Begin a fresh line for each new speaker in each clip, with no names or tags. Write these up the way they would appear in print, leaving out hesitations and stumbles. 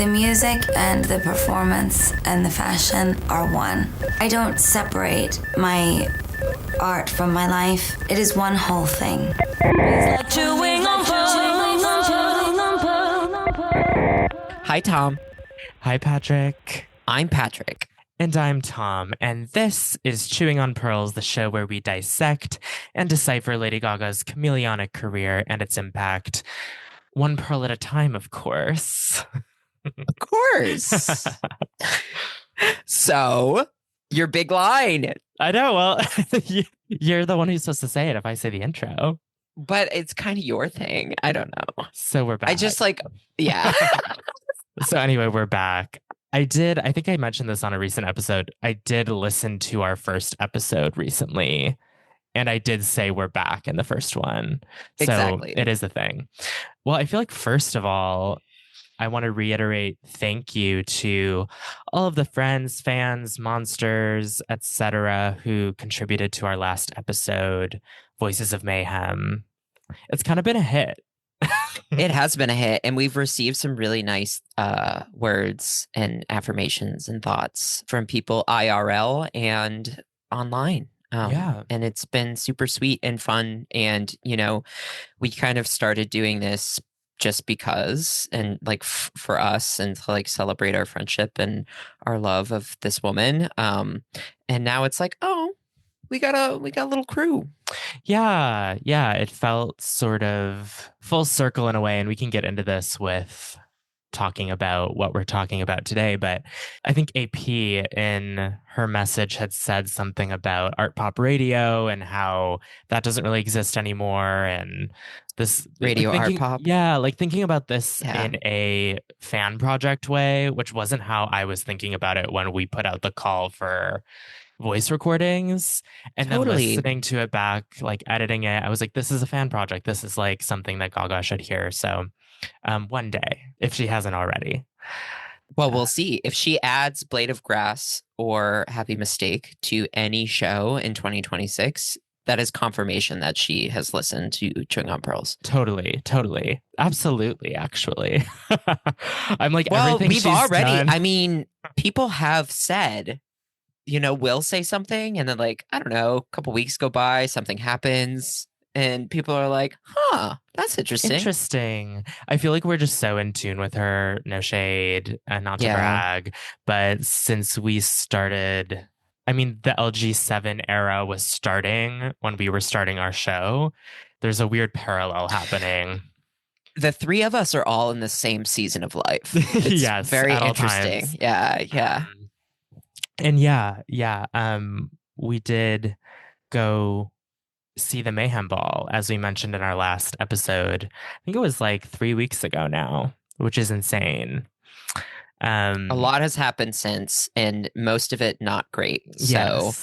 The music and the performance and the fashion are one. I don't separate my art from my life. It is one whole thing.
Hi, Tom.
Hi, Patrick.
I'm Patrick.
And I'm Tom, and this is Chewing on Pearls, the show where we dissect and decipher Lady Gaga's chameleonic career and its impact. One pearl at a time, of course.
Of course. So, your big line.
I know, well, you're the one who's supposed to say it if I say the intro.
But it's kind of your thing. I don't know.
So we're back.
I just yeah.
So anyway, we're back. I think I mentioned this on a recent episode. I did listen to our first episode recently, and I did say we're back in the first one. So
Exactly.
It is a thing. Well, I feel like, first of all, I want to reiterate thank you to all of the friends, fans, monsters, etc., who contributed to our last episode, Voices of Mayhem. It's kind of been a hit.
It has been a hit, and we've received some really nice words and affirmations and thoughts from people IRL and online. And it's been super sweet and fun. And, we kind of started doing this just because, and for us, and to celebrate our friendship and our love of this woman. And now it's like, oh, we got a little crew.
Yeah. It felt sort of full circle in a way, and we can get into this with talking about what we're talking about today. But I think AP in her message had said something about art pop radio and how that doesn't really exist anymore. And this
radio art pop.
Yeah, thinking about this in a fan project way, which wasn't how I was thinking about it when we put out the call for voice recordings, and then listening to it back, editing it, I was like, this is a fan project. This is something that Gaga should hear. So one day, if she hasn't already.
Well, we'll see. If she adds Blade of Grass or Happy Mistake to any show in 2026, that is confirmation that she has listened to Chewing on Pearls.
Totally. Absolutely, actually. I'm like,
well,
everything
we've already
done.
I mean, people have said, we'll say something, and then I don't know, a couple weeks go by, something happens, and people are like, huh, that's interesting.
I feel like we're just so in tune with her. No shade, and not to brag, but since we started, I mean, the LG7 era was starting when we were starting our show. There's a weird parallel happening.
The three of us are all in the same season of life. It's
yes,
very interesting.
Times.
Yeah.
And we did go see the Mayhem Ball, as we mentioned in our last episode. I think it was 3 weeks ago now, which is insane.
A lot has happened since, and most of it not great. So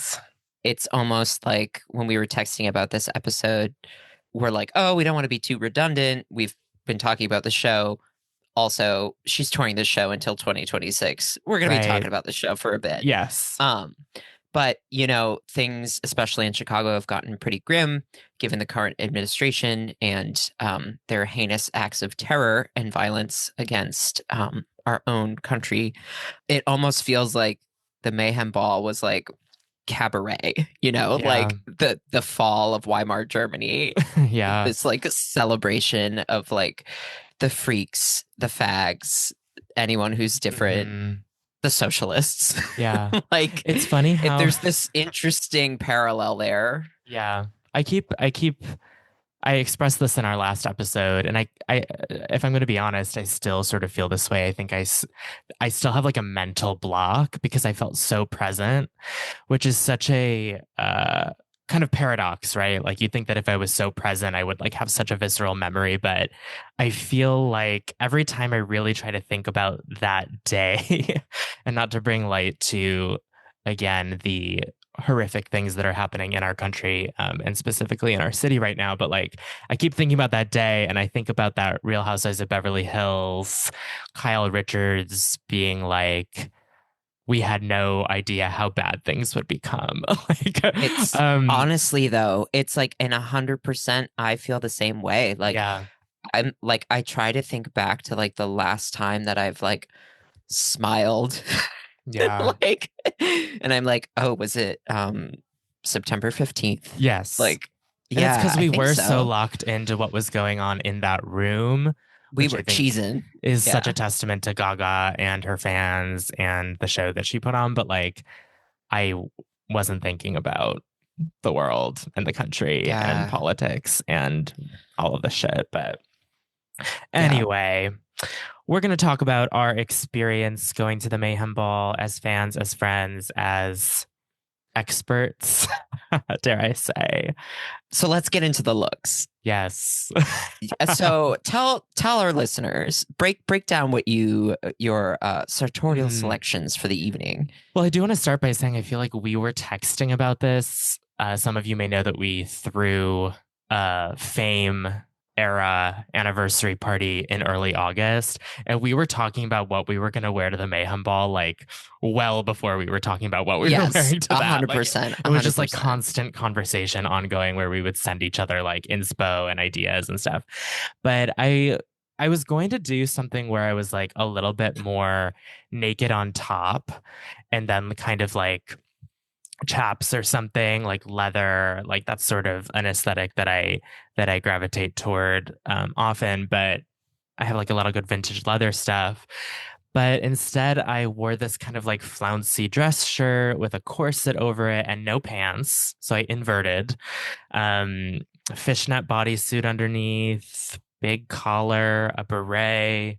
it's almost like when we were texting about this episode, we're like, oh, we don't want to be too redundant. We've been talking about the show. Also, she's touring the show until 2026. We're going to be talking about the show for a bit.
Yes.
But, things, especially in Chicago, have gotten pretty grim given the current administration and their heinous acts of terror and violence against our own country. It almost feels like the Mayhem Ball was cabaret, the fall of Weimar Germany.
Yeah.
It's a celebration of the freaks, the fags, anyone who's different, the socialists.
Yeah. It's funny how
there's this interesting parallel there.
Yeah. I expressed this in our last episode, and I if I'm going to be honest, I still sort of feel this way. I think I still have a mental block because I felt so present, which is such a kind of paradox, right? You'd think that if I was so present, I would have such a visceral memory, but I feel like every time I really try to think about that day, and not to bring light to, again, the horrific things that are happening in our country, and specifically in our city right now, but I keep thinking about that day, and I think about that Real Housewives of Beverly Hills, Kyle Richards being we had no idea how bad things would become.
It's honestly, though, it's and 100%, I feel the same way. I'm like, I try to think back to like the last time that I've like smiled.
Yeah.
Like, and I'm like, oh, was it September 15th?
Yes.
Like,
and it's because
I
we
think
were
so.
so locked into what was going on in that room.
We
which
were
I think
cheesing.
is
Yeah.
such a testament to Gaga and her fans and the show that she put on. But like, I wasn't thinking about the world and the country and
Yeah.
politics and all of the shit. But anyway, we're going to talk about our experience going to the Mayhem Ball as fans, as friends, as experts, dare I say.
So let's get into the looks.
Yes.
So tell our listeners, break down what your sartorial selections for the evening.
Well, I do want to start by saying I feel like we were texting about this. Some of you may know that we threw a Fame era anniversary party in early August, and we were talking about what we were going to wear to the Mayhem Ball, like well before we were talking about what we were wearing to that.
100%.
It was just like constant conversation ongoing where we would send each other like inspo and ideas and stuff. But I was going to do something where I was like a little bit more naked on top and then kind of like chaps or something, like leather, like that's sort of an aesthetic that I gravitate toward often. But I have like a lot of good vintage leather stuff. But instead, I wore this kind of like flouncy dress shirt with a corset over it and no pants. So I inverted. Fishnet bodysuit underneath, big collar, a beret,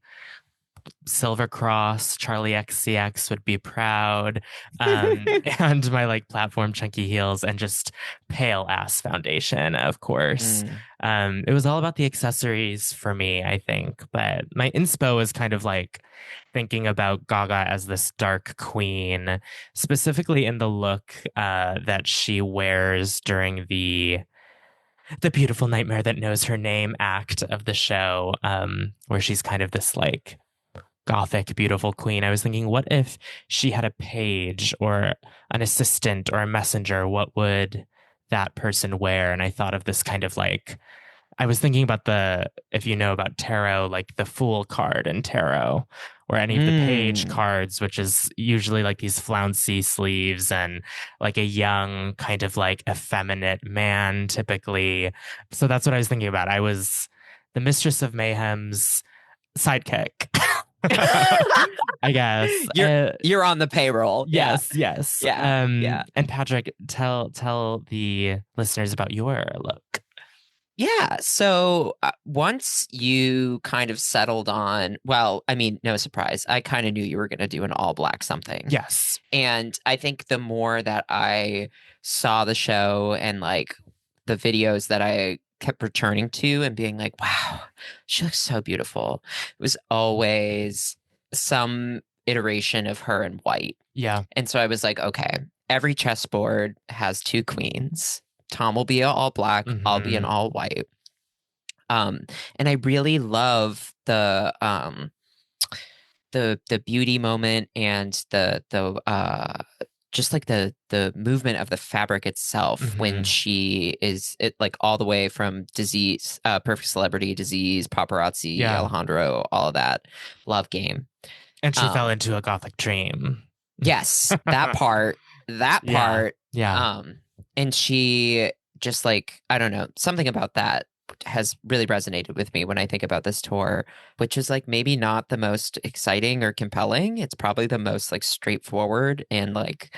silver cross, Charlie XCX would be proud, and my like platform chunky heels and just pale ass foundation, of course. It was all about the accessories for me, I think, but my inspo is kind of like thinking about Gaga as this dark queen, specifically in the look that she wears during the beautiful nightmare that knows her name act of the show, where she's kind of this like gothic, beautiful queen. I was thinking, what if she had a page or an assistant or a messenger? What would that person wear? And I thought of this kind of like, I was thinking about if you know about tarot, like the Fool card in tarot, or any of the page cards, which is usually like these flouncy sleeves and like a young, kind of like effeminate man, typically. So that's what I was thinking about. I was the Mistress of Mayhem's sidekick. I guess
you're on the payroll.
Yes.
Yeah.
And Patrick, tell the listeners about your look.
Yeah. So once you kind of settled on, well, I mean, no surprise. I kind of knew you were going to do an all black something.
Yes.
And I think the more that I saw the show and like the videos that I kept returning to and being like, wow, she looks so beautiful. It was always some iteration of her in white.
Yeah.
And so I was like, okay, every chessboard has two queens. Tom will be all black. I'll be an all white. And I really love the beauty moment and the just like the movement of the fabric itself when she is like all the way from Disease, Perfect Celebrity, Disease, Paparazzi, Alejandro, all of that, Love Game.
And she fell into a gothic dream.
Yes, that part.
Yeah.
And she just like, I don't know, something about that has really resonated with me when I think about this tour, which is like maybe not the most exciting or compelling. It's probably the most like straightforward and like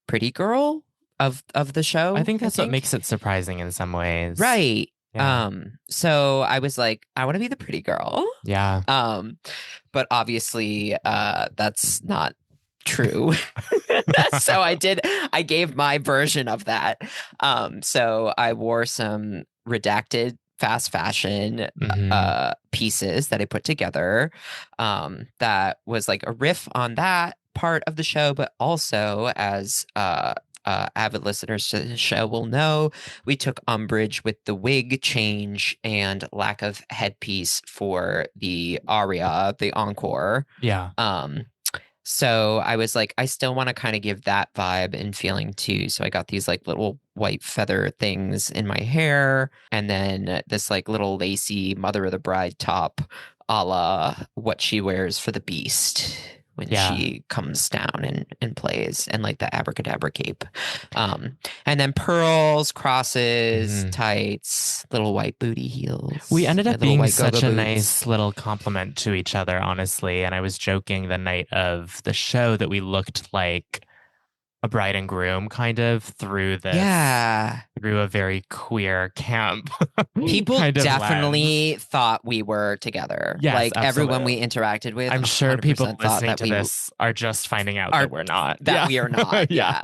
pretty girl of the show.
I think that's what makes it surprising in some ways.
Right.
Yeah.
So I was like, I want to be the pretty girl.
Yeah.
But obviously that's not true. So I gave my version of that. So I wore some redacted fast fashion pieces that I put together that was like a riff on that part of the show, but also as avid listeners to the show will know, we took umbrage with the wig change and lack of headpiece for the aria, the encore.
Yeah.
So I was like, I still want to kind of give that vibe and feeling too. So I got these like little white feather things in my hair, and then this like little lacy Mother of the Bride top, a la what she wears for the Beast when she comes down and plays, and like the abracadabra cape. And then pearls, crosses, tights, little white booty heels.
We ended up being such a
boots.
nice little compliment to each other, honestly. And I was joking the night of the show that we looked like a bride and groom kind of through a very queer camp.
People
kind of
definitely
lens.
thought we were together.
Yes,
like
absolutely.
everyone we interacted with.
I'm sure people listening to this are just finding out that we're not.
That we are not. Yeah.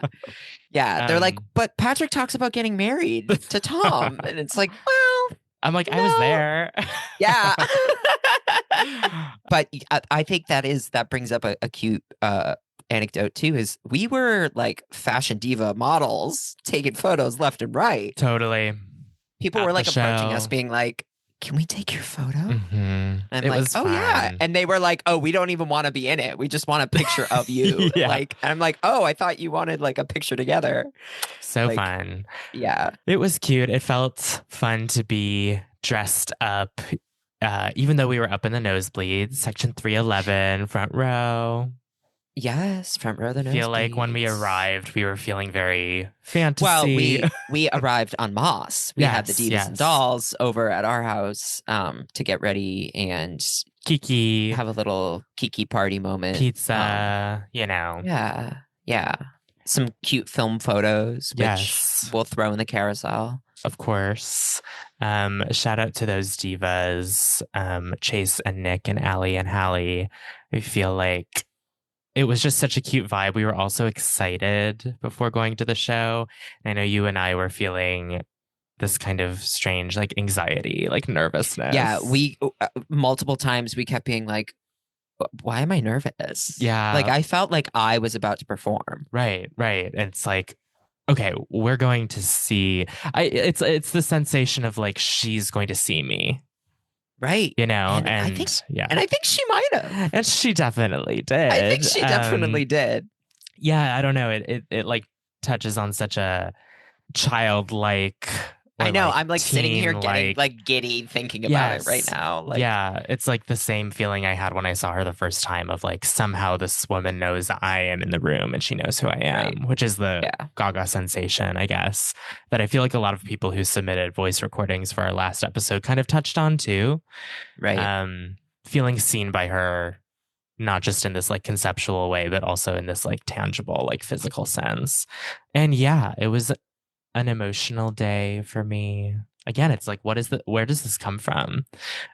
They're like, but Patrick talks about getting married to Tom. And it's like, well,
I'm like,
no.
I was there.
Yeah. But I think that brings up a cute anecdote too, is we were like fashion diva models taking photos left and right.
Totally.
People were like approaching us being like, can we take your photo?
And
it like, was fun. Yeah. And they were like, oh, we don't even want to be in it. We just want a picture of you. Like, and I'm like, oh, I thought you wanted like a picture together.
So like, fun.
Yeah.
It was cute. It felt fun to be dressed up, even though we were up in the nosebleeds, section 311, front row.
Yes, front row the nosebleeds.
I feel like when we arrived, we were feeling very fantasy.
Well, we arrived on Moss. We had the Divas and Dolls over at our house to get ready and
Kiki,
have a little Kiki party moment.
Pizza,
Yeah. Some cute film photos, which we'll throw in the carousel.
Of course. Shout out to those divas, Chase and Nick and Allie and Hallie. I feel like it was just such a cute vibe. We were also excited before going to the show. I know you and I were feeling this kind of strange, like anxiety, like nervousness.
Yeah, we multiple times we kept being like, why am I nervous?
Yeah.
Like I felt like I was about to perform.
Right. And it's like, okay, we're going to see. It's the sensation of like, she's going to see me.
Right.
And
I think she might have.
And she definitely did.
I think she definitely did.
Yeah, I don't know. It like touches on such a childlike.
I know. I'm like sitting here getting like giddy thinking about it right now. Like,
yeah, it's like the same feeling I had when I saw her the first time of like somehow this woman knows I am in the room and she knows who I am, which is the Gaga sensation, I guess, that I feel like a lot of people who submitted voice recordings for our last episode kind of touched on too.
Right.
Feeling seen by her, not just in this like conceptual way, but also in this like tangible, like physical sense. And yeah, it was an emotional day for me. Again, it's like, where does this come from?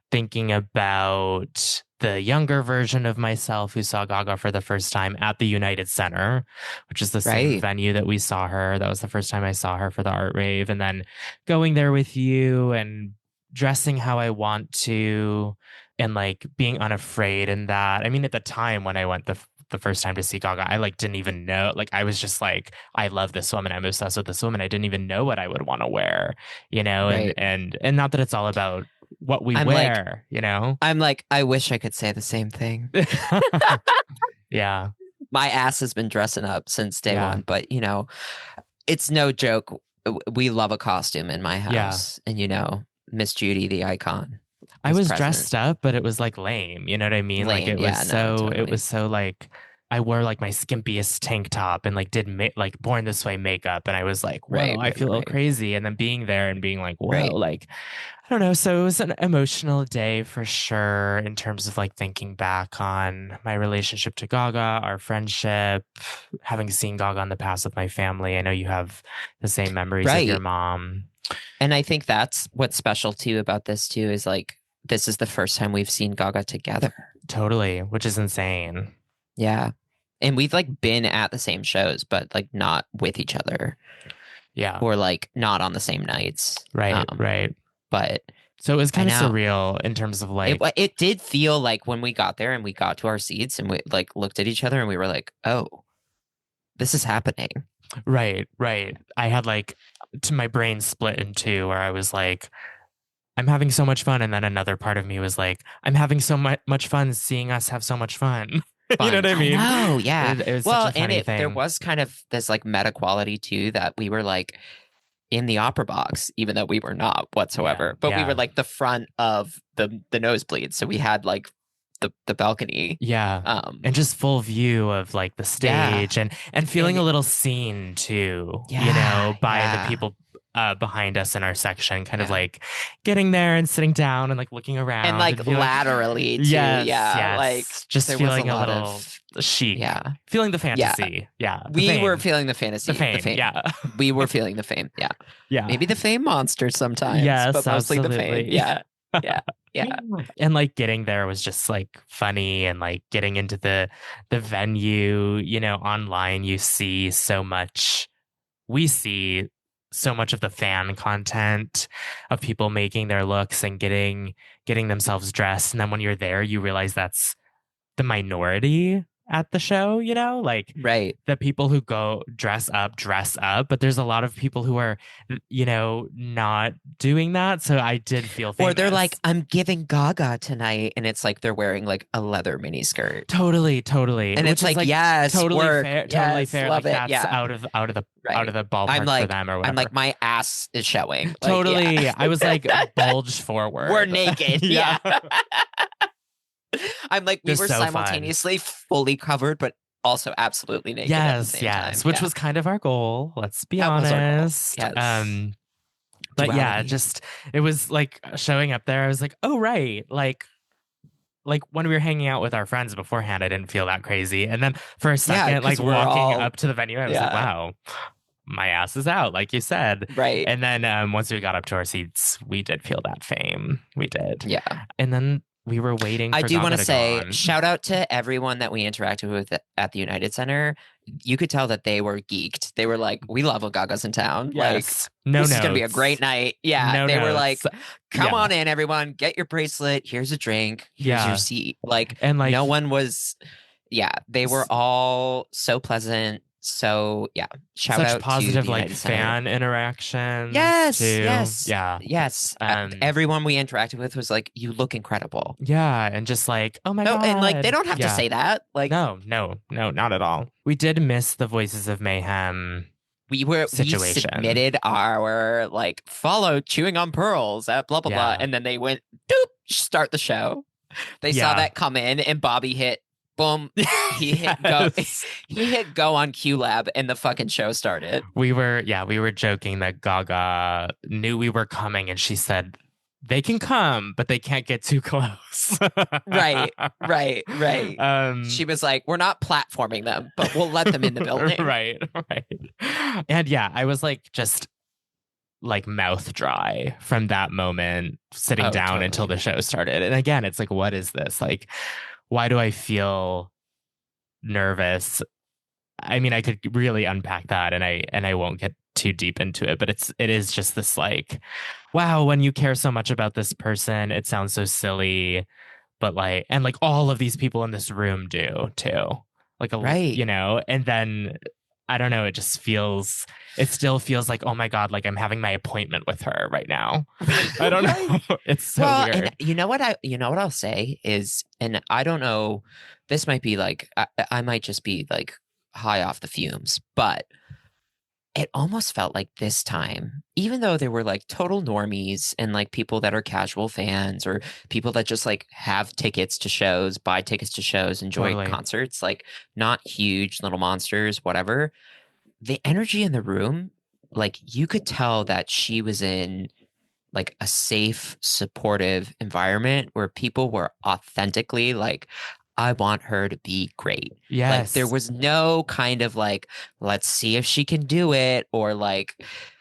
Thinking about the younger version of myself who saw Gaga for the first time at the United Center, which is the same venue that we saw her. That was the first time I saw her for the art rave. And then going there with you and dressing how I want to and like being unafraid in that. I mean, at the time when I went the first time to see Gaga, I like didn't even know, like I was just like, I love this woman, I'm obsessed with this woman. I didn't even know what I would want to wear, and not that it's all about what we wear,
I'm like, I wish I could say the same thing.
Yeah.
My ass has been dressing up since day one, but it's no joke. We love a costume in my house, and Miss Judy, the icon.
I was dressed up, but it was like lame. You know what I mean?
Lame,
like it was it was so like I wore like my skimpiest tank top and like did like Born This Way makeup, and I was like, whoa, I feel a little crazy. And then being there and being like, whoa, like I don't know. So it was an emotional day for sure in terms of like thinking back on my relationship to Gaga, our friendship, having seen Gaga in the past with my family. I know you have the same memories of your mom.
And I think that's what's special too about this too, is like, this is the first time we've seen Gaga together.
Totally, which is insane.
Yeah. And we've like been at the same shows, but like not with each other.
Yeah.
Or like not on the same nights.
Right.
But
so it was kind of surreal in terms of like
it did feel like when we got there and we got to our seats and we like looked at each other and we were like, oh, this is happening.
Right. I had like my brain split in two where I was like, I'm having so much fun. And then another part of me was like, I'm having so much fun seeing us have so much fun. You know what I mean?
Oh, yeah.
It was
Well,
such a funny thing.
There was kind of this like meta quality too, that we were like in the opera box, even though we were not whatsoever. But we were like the front of the nosebleed. So we had like the balcony.
Yeah. And just full view of like the stage and feeling a little seen too, you know, by the people behind us in our section, kind of like getting there and sitting down and like looking around.
And like laterally too.
Yes.
Like
just feeling a little chic.
Yeah.
Feeling the fantasy. Yeah.
We were feeling the fantasy.
The fame. Yeah.
We were feeling the fame. Yeah.
Yeah.
Maybe the fame monster sometimes.
Yes,
but mostly
absolutely.
the fame. Yeah. Yeah.
And like getting there was just like funny, and like getting into the venue, you know, online we see so much of the fan content of people making their looks and getting themselves dressed. And then when you're there, you realize that's the minority at the show, you know, like the people who go dress up, but there's a lot of people who are, you know, not doing that. So I did feel famous.
Or they're like, I'm giving Gaga tonight, and it's like they're wearing like a leather miniskirt.
Totally.
And it's like yes,
totally
work.
fair,
yes,
fair.
love
Like
it.
that's out of the ballpark
I'm like,
for them or whatever.
I'm like, my ass is showing. Like,
totally. I was like bulged forward.
We're naked. Yeah. I'm like, we
Just
were
so
simultaneously fully covered, but also absolutely naked.
Yes,
at the same time.
which was kind of our goal. Let's be honest.
Yes.
But
Duality.
yeah, just it was like showing up there. I was like, oh right, like when we were hanging out with our friends beforehand, I didn't feel that crazy. And then for a second, like walking up to the venue, I was like, wow, my ass is out, like you said.
Right.
And then once we got up to our seats, we did feel that fame. We did.
Yeah.
And then we were waiting for
I do
want to
say, shout out to everyone that we interacted with at the United Center. You could tell that they were geeked. They were like, we love when Gaga's in town.
Yes.
Like, this is going to be a great night. Yeah. They were like, come on in, everyone. Get your bracelet. Here's a drink. Here's your seat. Like, and like, no one was, they were all so pleasant. So shout out
such positive
to
like fan
Center.
interaction.
Yes,
too.
yes. Everyone we interacted with was like, "You look incredible."
Yeah, and just like, oh my god,
and like they don't have to say that. Like,
no, not at all. We did miss the Voices of Mayhem.
We submitted our like follow Chewing on Pearls at blah blah blah, and then they went doop start the show. They saw that come in, and Bobby hit. Boom! He hit go. He hit go on QLab, and the fucking show started.
We were joking that Gaga knew we were coming, and she said they can come, but they can't get too close.
Right. She was like, "We're not platforming them, but we'll let them in the building."
Right. And I was like, just like mouth dry from that moment, sitting down until the show started. And again, it's like, what is this like? Why do I feel nervous? I mean, I could really unpack that, and I won't get too deep into it, but it is just this like, wow, when you care so much about this person, it sounds so silly, but like, and like all of these people in this room do too, like you know, and then I don't know, it still feels like, oh my god, like I'm having my appointment with her right now. I don't know. It's so weird.
And you know what I'll say is, and I don't know, this might be like, I might just be like high off the fumes, but it almost felt like this time, even though there were like total normies and like people that are casual fans or people that just like have tickets to shows, buy tickets to shows, enjoy concerts, like not huge little monsters, whatever. The energy in the room, like you could tell that she was in like a safe, supportive environment where people were authentically like, I want her to be great.
Yes.
Like there was no kind of like, let's see if she can do it, or like,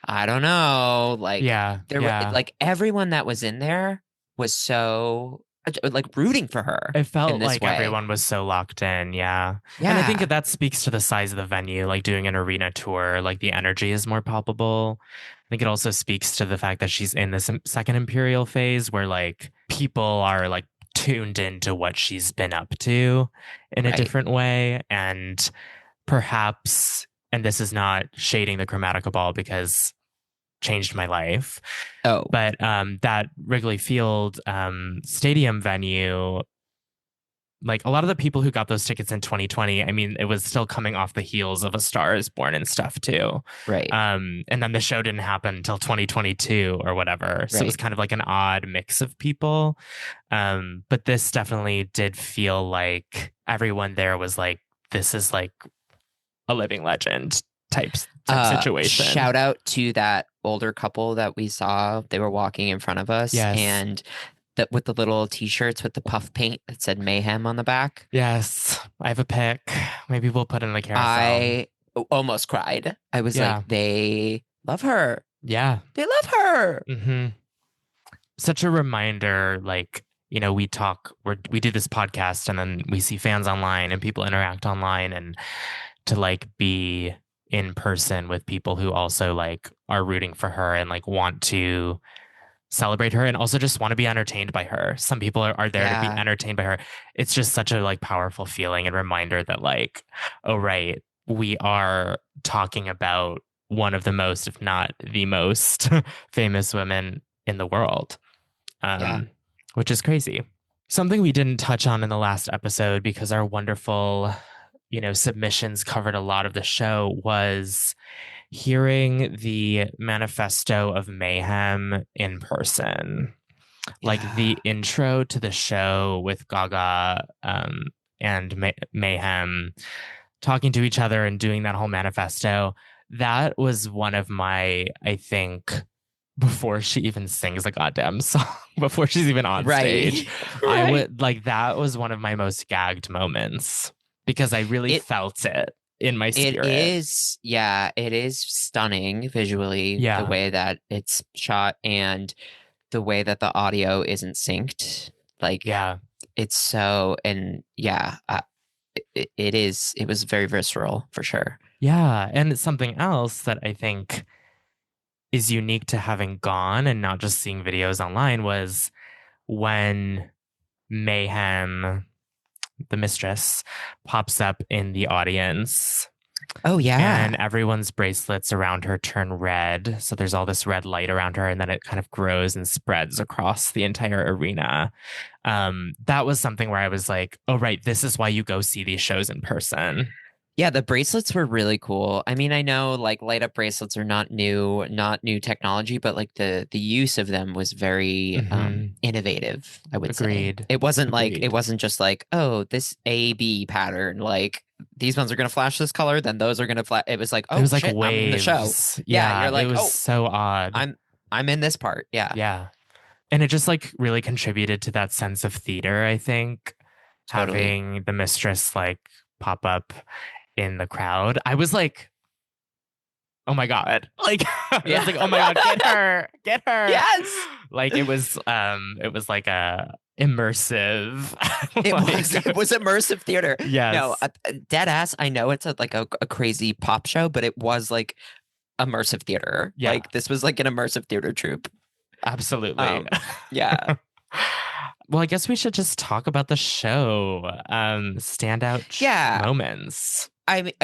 I don't know. Like there were like everyone that was in there was so like rooting for her.
It felt like everyone was so locked in. Yeah. And I think that speaks to the size of the venue, like doing an arena tour, like the energy is more palpable. I think it also speaks to the fact that she's in this second Imperial phase where like people are like tuned into what she's been up to in a different way. And perhaps, and this is not shading the Chromatica Ball because changed my life. But that Wrigley Field stadium venue like a lot of the people who got those tickets in 2020, I mean, it was still coming off the heels of A Star Is Born and stuff too.
Right.
And then the show didn't happen until 2022 or whatever. So it was kind of like an odd mix of people. But this definitely did feel like everyone there was like, this is like a living legend type situation.
Shout out to that older couple that we saw. They were walking in front of us.
Yes.
And that with the little t-shirts with the puff paint that said Mayhem on the back.
Yes. I have a pic. Maybe we'll put in the carousel.
I almost cried. I was like, they love her.
Yeah.
They love her.
Mm-hmm. Such a reminder, like, you know, we do this podcast and then we see fans online and people interact online, and to like be in person with people who also like are rooting for her and like want to celebrate her and also just want to be entertained by her. Some people are there to be entertained by her. It's just such a like powerful feeling and reminder that like, oh, right, we are talking about one of the most, if not the most famous women in the world, which is crazy. Something we didn't touch on in the last episode because our wonderful, you know, submissions covered a lot of the show was hearing the manifesto of Mayhem in person. Like the intro to the show with Gaga and Mayhem talking to each other and doing that whole manifesto. That was one of my, I think, before she even sings the goddamn song, before she's even on stage, I would like, that was one of my most gagged moments because I really felt it in my spirit.
It is stunning visually, the way that it's shot and the way that the audio isn't synced. Like, it's so, and it was very visceral for sure.
Yeah. And it's something else that I think is unique to having gone and not just seeing videos online was when Mayhem, the mistress, pops up in the audience.
Oh, yeah.
And everyone's bracelets around her turn red. So there's all this red light around her, and then it kind of grows and spreads across the entire arena. That was something where I was like, oh, right, this is why you go see these shows in person.
Yeah, the bracelets were really cool. I mean, I know like light up bracelets are not new technology, but like the use of them was very innovative, I would say. It wasn't just like, oh, this A-B pattern, like these ones are going to flash this color, then those are going to flash. It was like, oh, it was like shit, waves. I'm in the show. Yeah, you're like,
it was so odd.
I'm in this part. Yeah.
Yeah. And it just like really contributed to that sense of theater, I think. Totally. Having the mistress like pop up in the crowd. I was like, oh my God. Like, I was like, oh my God, get her.
Yes.
Like it was like a immersive.
It was immersive theater.
Yes.
No, dead ass. I know it's a crazy pop show, but it was like immersive theater. Yeah. Like this was like an immersive theater troupe.
Absolutely.
Yeah.
Well, I guess we should just talk about the show. Standout moments.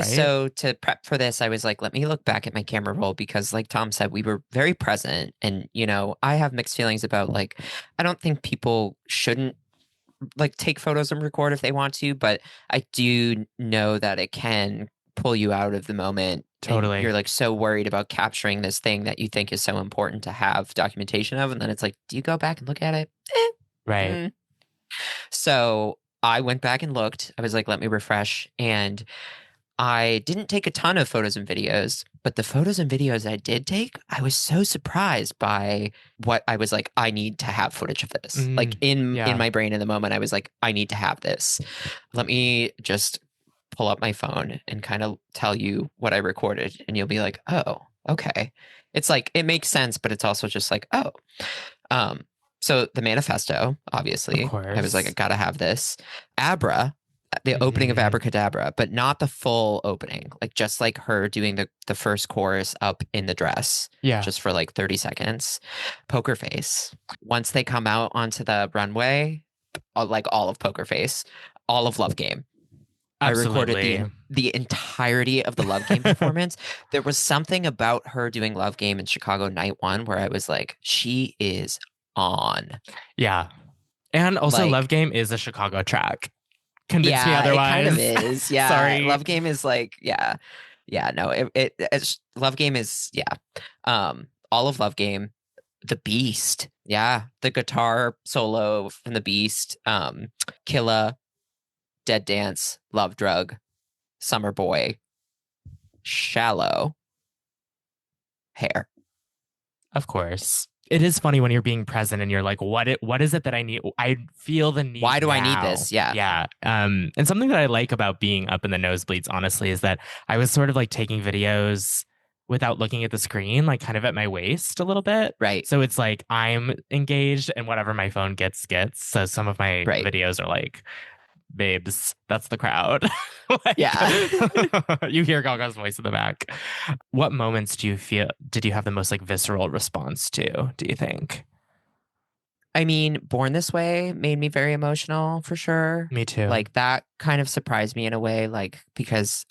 So to prep for this, I was like, let me look back at my camera roll because like Tom said, we were very present. And, you know, I have mixed feelings about like, I don't think people shouldn't like take photos and record if they want to, but I do know that it can pull you out of the moment.
Totally.
You're like so worried about capturing this thing that you think is so important to have documentation of. And then it's like, do you go back and look at it?
Right.
So I went back and looked. I was like, let me refresh. And I didn't take a ton of photos and videos, but the photos and videos I did take, I was so surprised by what I was like, I need to have footage of this. Like in my brain in the moment, I was like, I need to have this. Let me just pull up my phone and kind of tell you what I recorded. And you'll be like, oh, okay. It's like, it makes sense, but it's also just like, oh. So the manifesto, obviously, I was like, I gotta have this. Abra, the opening of Abracadabra, but not the full opening. Like just like her doing the first chorus up in the dress.
Yeah.
Just for like 30 seconds. Poker Face. Once they come out onto the runway, like all of Poker Face, all of Love Game.
Absolutely.
I recorded the entirety of the Love Game performance. There was something about her doing Love Game in Chicago night one where I was like, she is on.
Yeah. And also Love Game is a Chicago track. convince me otherwise.
It kind of is. Yeah.
Sorry.
Love Game is like, yeah. Yeah, no, it's Love Game is, yeah. All of Love Game, The Beast. Yeah. The guitar solo from The Beast. Killa, Dead Dance, Love Drug, Summer Boy, Shallow, Hair.
Of course. It is funny when you're being present and you're like, what is it that I need? I feel the need.
Why do
now.
I need this? Yeah.
Yeah. And something that I like about being up in the nosebleeds, honestly, is that I was sort of like taking videos without looking at the screen, like kind of at my waist a little bit.
Right.
So it's like I'm engaged and whatever my phone gets. So some of my videos are like, babes, that's the crowd. Like,
yeah.
You hear Gaga's voice in the back. What moments did you have the most like visceral response to, do you think?
I mean, Born This Way made me very emotional for sure.
Me too.
Like that kind of surprised me in a way, like because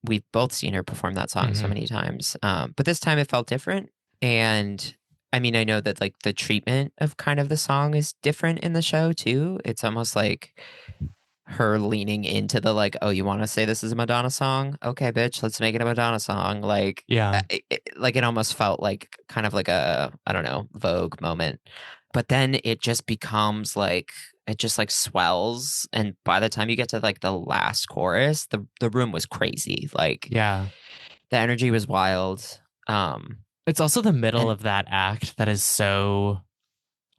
we've both seen her perform that song so many times. But this time it felt different. And I mean, I know that like the treatment of kind of the song is different in the show too. It's almost like her leaning into the like, oh, you want to say this is a Madonna song? Okay, bitch, let's make it a Madonna song. Like,
yeah,
it almost felt like kind of like a, I don't know, Vogue moment. But then it just becomes like, it just like swells. And by the time you get to like the last chorus, the room was crazy. Like,
yeah,
the energy was wild.
It's also the middle of that act that is so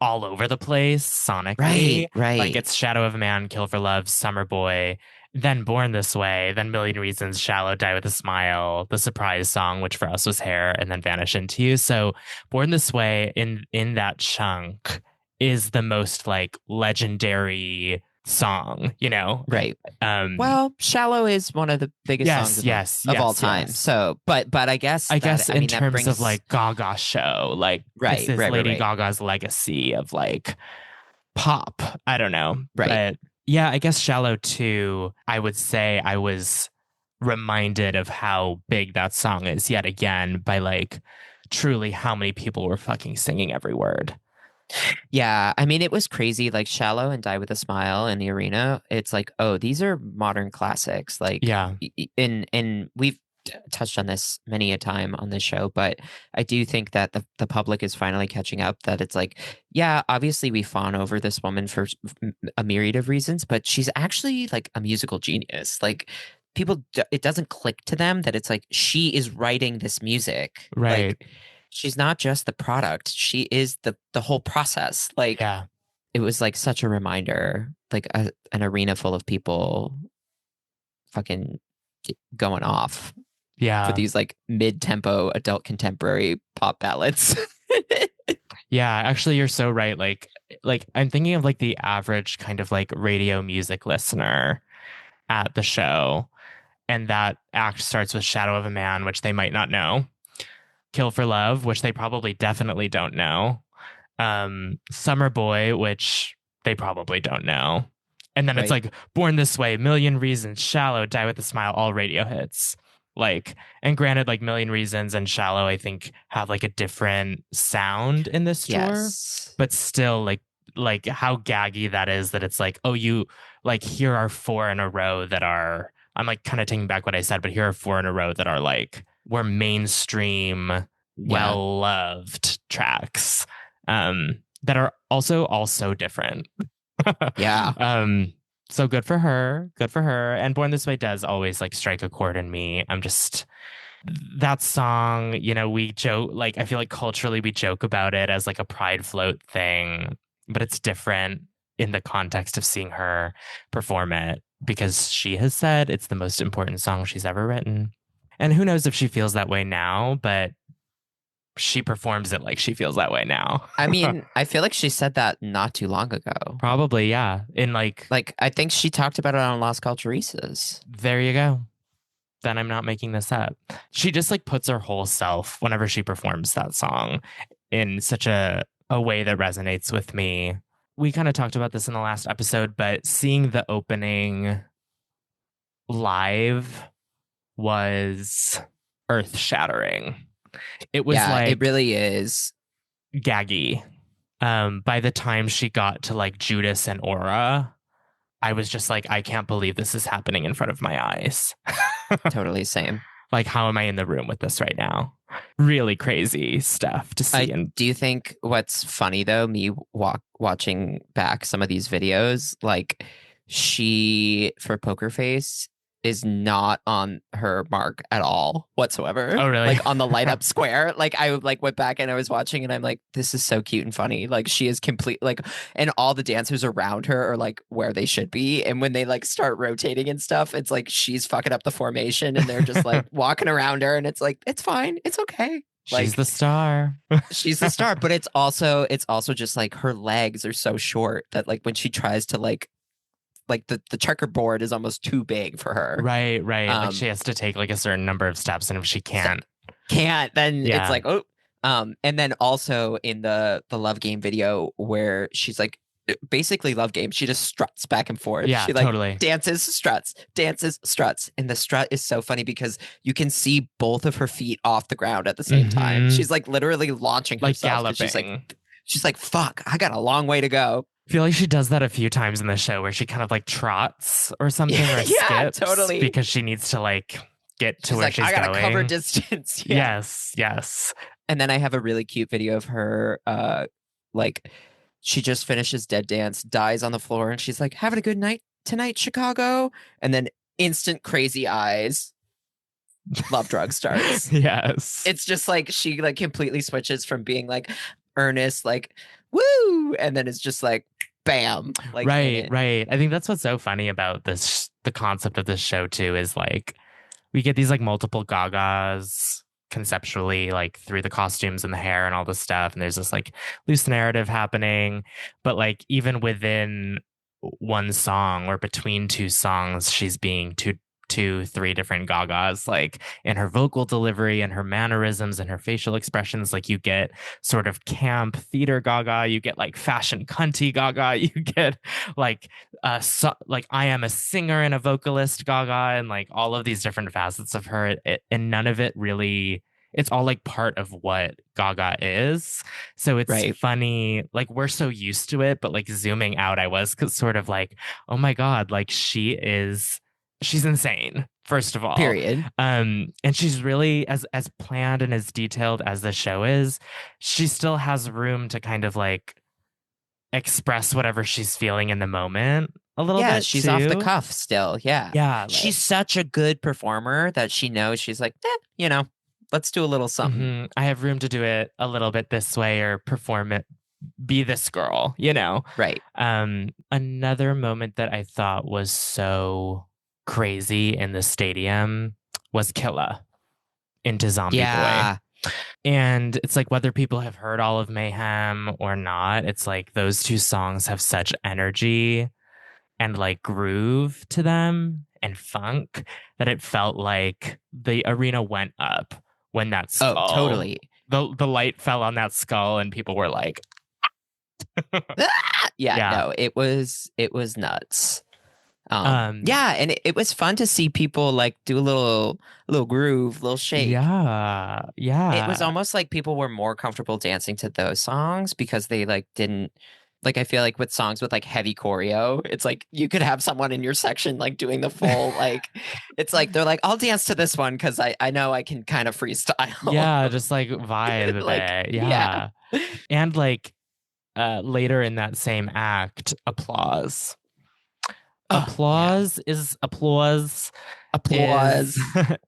all over the place sonically.
Right.
Like it's Shadow of a Man, Kill for Love, Summer Boy, then Born This Way, then Million Reasons, Shallow, Die with a Smile, the surprise song, which for us was Hair, and then Vanish Into You. So Born This Way in that chunk is the most like legendary song, you know?
Right. Well, Shallow is one of the biggest songs of all time.
Yes.
So, but I guess
in terms of like Gaga show, like this is Lady Gaga's legacy of like pop. I don't know.
Right.
But yeah, I guess Shallow too, I would say I was reminded of how big that song is yet again by like truly how many people were fucking singing every word.
Yeah, I mean, it was crazy. Like Shallow and Die with a Smile in the arena. It's like, oh, these are modern classics. Like,
yeah,
and we've touched on this many a time on this show, but I do think that the public is finally catching up. That it's like, yeah, obviously we fawn over this woman for a myriad of reasons, but she's actually like a musical genius. Like, people, it doesn't click to them that it's like she is writing this music,
right?
Like, she's not just the product. She is the whole process. Like,
yeah.
It was like such a reminder, like an arena full of people fucking going off.
Yeah.
For these like mid-tempo adult contemporary pop ballads.
Yeah, actually you're so right. Like I'm thinking of like the average kind of like radio music listener at the show. And that act starts with Shadow of a Man, which they might not know. Kill for Love, which they probably definitely don't know. Summer Boy, which they probably don't know. And then it's like Born This Way, Million Reasons, Shallow, Die with a Smile, all radio hits. Like, and granted, like Million Reasons and Shallow, I think have like a different sound in this tour, but still like how gaggy that is, that it's like, oh, you like, here are 4 in a row that are, I'm like kind of taking back what I said, but here are 4 in a row that are like, were mainstream, well-loved tracks that are also so different.
Yeah.
So good for her. And Born This Way does always like strike a chord in me. I'm just, that song, you know, we joke, like, I feel like culturally we joke about it as like a pride float thing, but it's different in the context of seeing her perform it, because she has said it's the most important song she's ever written. And who knows if she feels that way now, but she performs it like she feels that way now.
I mean, I feel like she said that not too long ago.
Probably, yeah. In like
I think she talked about it on Las Culturistas.
There you go. Then I'm not making this up. She just like puts her whole self whenever she performs that song in such a way that resonates with me. We kind of talked about this in the last episode, but seeing the opening live was earth-shattering. It was like,
it really is
gaggy. By the time she got to like Judas and Aura, I was just like, I can't believe this is happening in front of my eyes.
Totally same.
Like, how am I in the room with this right now? Really crazy stuff to see.
Do you think what's funny though, me watching back some of these videos, like she for Poker Face is not on her mark at all whatsoever.
Oh, really?
Like on the light up square. Like I went back and I was watching and I'm like, this is so cute and funny. Like she is complete, like, and all the dancers around her are like where they should be. And when they like start rotating and stuff, it's like she's fucking up the formation and they're just like walking around her and it's like, it's fine. It's okay. Like,
she's the star.
She's the star, but it's also just like her legs are so short that like when she tries to like the checkerboard is almost too big for her.
Right. Like she has to take like a certain number of steps, and if she can't,
then it's like, oh. And then also in the Love Game video where she's like, basically Love Game, she just struts back and forth.
Yeah,
she like
totally.
dances, struts. And the strut is so funny because you can see both of her feet off the ground at the same time. She's like literally launching
like
herself.
galloping.
She's like, fuck, I got a long way to go.
I feel like she does that a few times in the show where she kind of like trots or something or skips
totally.
Because she needs to like get to where she's
I gotta
going.
cover distance.
Yes.
And then I have a really cute video of her like she just finishes Dead Dance, dies on the floor, and she's like, having a good night tonight, Chicago. And then instant crazy eyes. Love Drug starts.
Yes.
It's just like she like completely switches from being like earnest, like woo, and then it's just like bam. Like
right. I think that's what's so funny about this, the concept of this show too, is like we get these like multiple Gagas conceptually, like through the costumes and the hair and all this stuff, and there's this like loose narrative happening, but like even within one song or between two songs, she's being three different Gagas, like in her vocal delivery and her mannerisms and her facial expressions. Like you get sort of camp theater Gaga, you get like fashion cunty Gaga, you get like like I am a singer and a vocalist Gaga, and like all of these different facets of her, and none of it really, it's all like part of what Gaga is. So it's funny, like we're so used to it, but like zooming out, I was sort of like, oh my God, like she's insane, first of all.
Period.
And she's really, as planned and as detailed as the show is, she still has room to kind of like express whatever she's feeling in the moment a little bit.
Yeah, she's off the cuff still. Yeah.
Yeah.
She's such a good performer that she knows she's like, let's do a little something.
Mm-hmm. I have room to do it a little bit this way or perform it, be this girl,
Right.
Another moment that I thought was so crazy in the stadium was Killa into Zombie Boy. And it's like, whether people have heard all of Mayhem or not, it's like those two songs have such energy and like groove to them and funk that it felt like the arena went up when that skull,
oh totally,
the light fell on that skull and people were like
no, it was nuts. And it was fun to see people like do a little groove, little shake.
Yeah.
It was almost like people were more comfortable dancing to those songs because they like didn't, like, I feel like with songs with like heavy choreo, it's like you could have someone in your section like doing the full like, it's like they're like, I'll dance to this one because I know I can kind of freestyle.
Yeah, just like vibe
like,
it. Yeah. And like later in that same act, applause is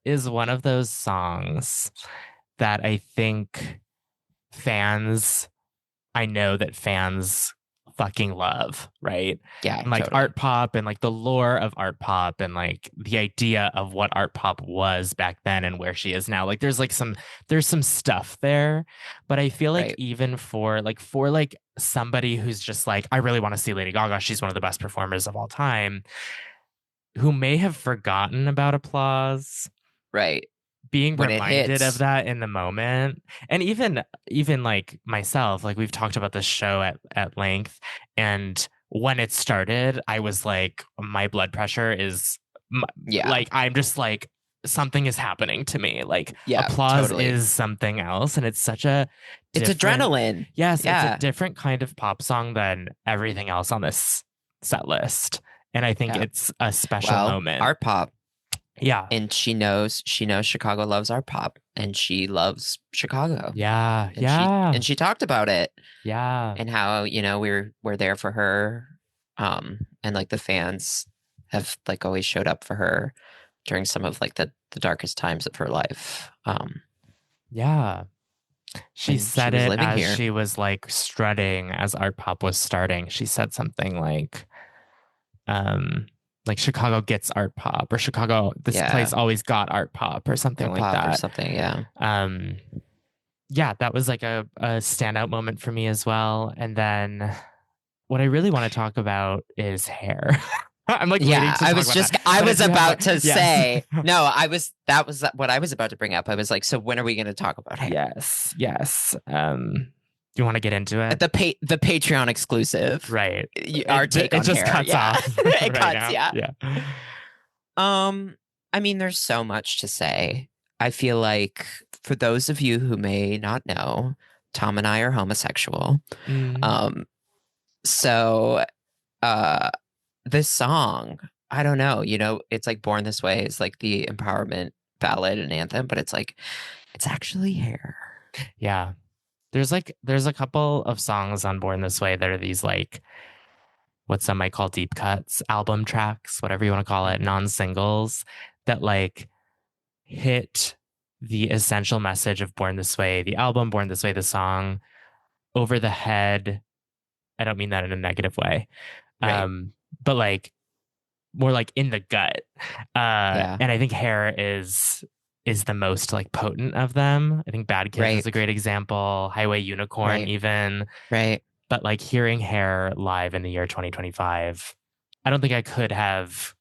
is one of those songs that I think I know that fans fucking love, right?
Yeah.
And like
totally.
art pop and like the lore of art pop and like the idea of what art pop was back then and where she is now. Like there's some stuff there, but I feel like even for somebody who's just like, I really want to see Lady Gaga, she's one of the best performers of all time, who may have forgotten about applause.
Right.
Being reminded of that in the moment. And even like myself, like we've talked about this show at length, and when it started, I was like, my blood pressure is like, I'm just like, something is happening to me. Like applause is something else, and it's such a
it's adrenaline.
Yes, it's a different kind of pop song than everything else on this set list. And I think it's a special moment.
Art pop.
Yeah.
And she knows Chicago loves art pop, and she loves Chicago.
Yeah.
And she talked about it.
Yeah.
And how, we're there for her. And like the fans have like always showed up for her during some of like the darkest times of her life.
Yeah. She said it as
here.
She was like strutting as art pop was starting. She said something like Chicago gets art pop, or Chicago, this place always got art pop, or something like that.
Or something, yeah.
Yeah, that was like a standout moment for me as well. And then what I really want to talk about is hair. I'm like, waiting to talk about that.
I was about to say, no, that was what I was about to bring up. I was like, so when are we going to talk about hair?
Yes. Do you want to get into it?
The Patreon exclusive.
Right.
Our take on
just
hair.
Cuts off.
It cuts,
now.
Yeah. I mean, there's so much to say. I feel like for those of you who may not know, Tom and I are homosexual. So this song, I don't know, it's like Born This Way is like the empowerment ballad and anthem, but it's like, it's actually hair.
Yeah. There's a couple of songs on Born This Way that are these like what some might call deep cuts, album tracks, whatever you want to call it, non-singles that like hit the essential message of Born This Way, the album, Born This Way, the song, over the head. I don't mean that in a negative way.
Right.
But like more like in the gut. And I think Hair is the most like potent of them. I think Bad Kids is a great example. Highway Unicorn even.
Right.
But like hearing Hair live in the year 2025, I don't think I could have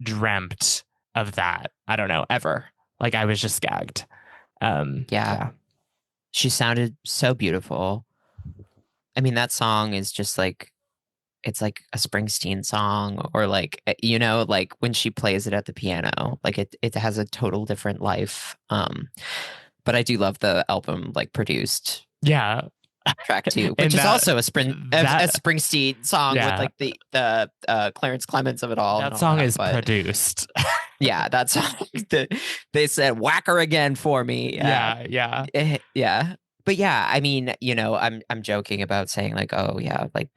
dreamt of that. I don't know, ever. Like I was just gagged. Yeah.
She sounded so beautiful. I mean, that song is just like, it's like a Springsteen song, or like, like when she plays it at the piano, like it has a total different life. But I do love the album, like produced.
Yeah.
Track 2, which is also a Springsteen song with like the Clarence Clements of it all.
That song is produced.
Yeah, that song. They said "whack her again" for me.
Yeah.
But yeah, I mean, I'm joking about saying like, oh yeah, like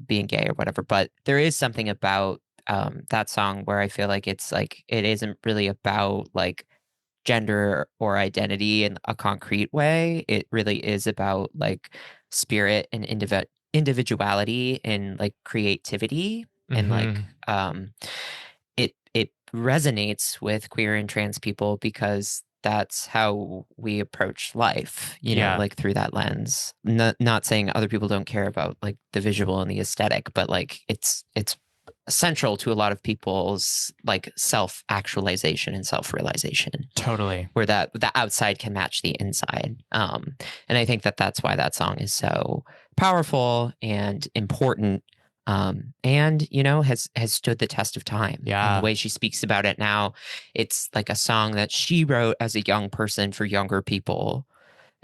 being gay or whatever. But there is something about that song where I feel like it's like it isn't really about like gender or identity in a concrete way. It really is about like spirit and individuality and like creativity. And like it resonates with queer and trans people because that's how we approach life, like through that lens. Not saying other people don't care about like the visual and the aesthetic, but like it's central to a lot of people's like self-actualization and self-realization.
Totally.
Where the outside can match the inside. And I think that's why that song is so powerful and important. And has stood the test of time.
Yeah.
And the way she speaks about it now, it's like a song that she wrote as a young person for younger people.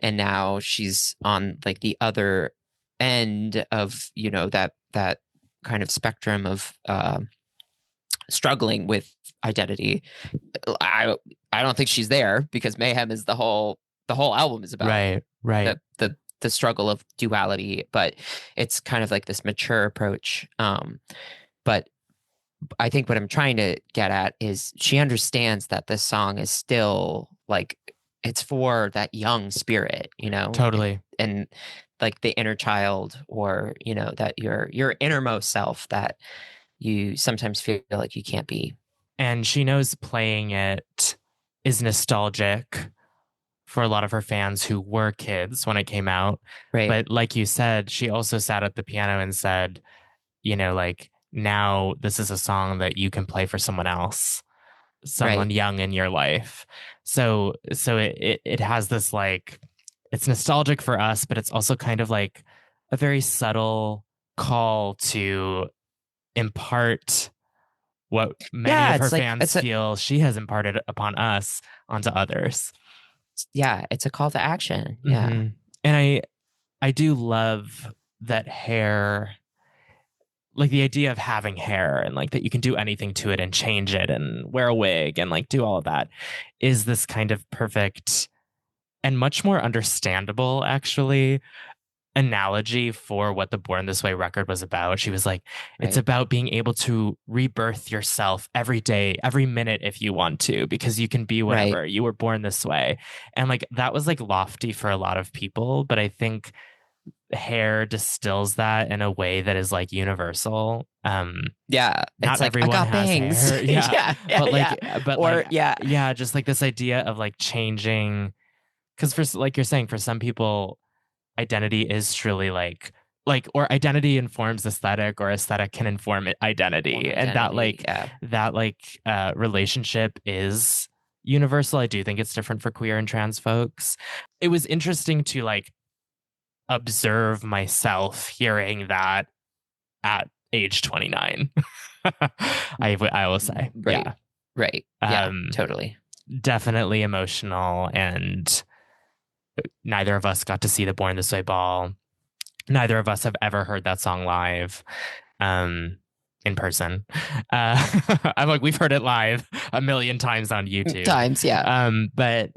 And now she's on like the other end of, that kind of spectrum of struggling with identity. I don't think she's there, because Mayhem is the whole album is about
right
the struggle of duality, but it's kind of like this mature approach. But I think what I'm trying to get at is she understands that this song is still like, it's for that young spirit,
Totally.
And like the inner child, or that your innermost self that you sometimes feel like you can't be.
And she knows playing it is nostalgic for a lot of her fans who were kids when it came out.
Right.
But like you said, she also sat at the piano and said, like, now this is a song that you can play for someone else, someone young in your life. So it has this like, it's nostalgic for us, but it's also kind of like a very subtle call to impart what many of her fans feel she has imparted upon us onto others.
Yeah, it's a call to action. Yeah.
Mm-hmm. And I do love that Hair like the idea of having hair and like that you can do anything to it and change it and wear a wig and like do all of that is this kind of perfect and much more understandable, actually, analogy for what the Born This Way record was about. She was like, it's about being able to rebirth yourself every day, every minute if you want to, because you can be whatever. You were born this way. And like that was like lofty for a lot of people, but I think hair distills that in a way that is like universal.
Yeah,
not
it's like,
everyone
I got
has
bangs.
hair. Yeah, but like, but
or
like, yeah, just like this idea of like changing, because for like you're saying, for some people, identity is truly like or identity informs aesthetic, or aesthetic can inform identity, and that relationship is universal. I do think it's different for queer and trans folks. It was interesting to like observe myself hearing that at age 29. I will say.
Right. Yeah, totally.
Definitely emotional, and neither of us got to see the Born This Way ball. Neither of us have ever heard that song live, in person. I'm like, we've heard it live a million times on YouTube. But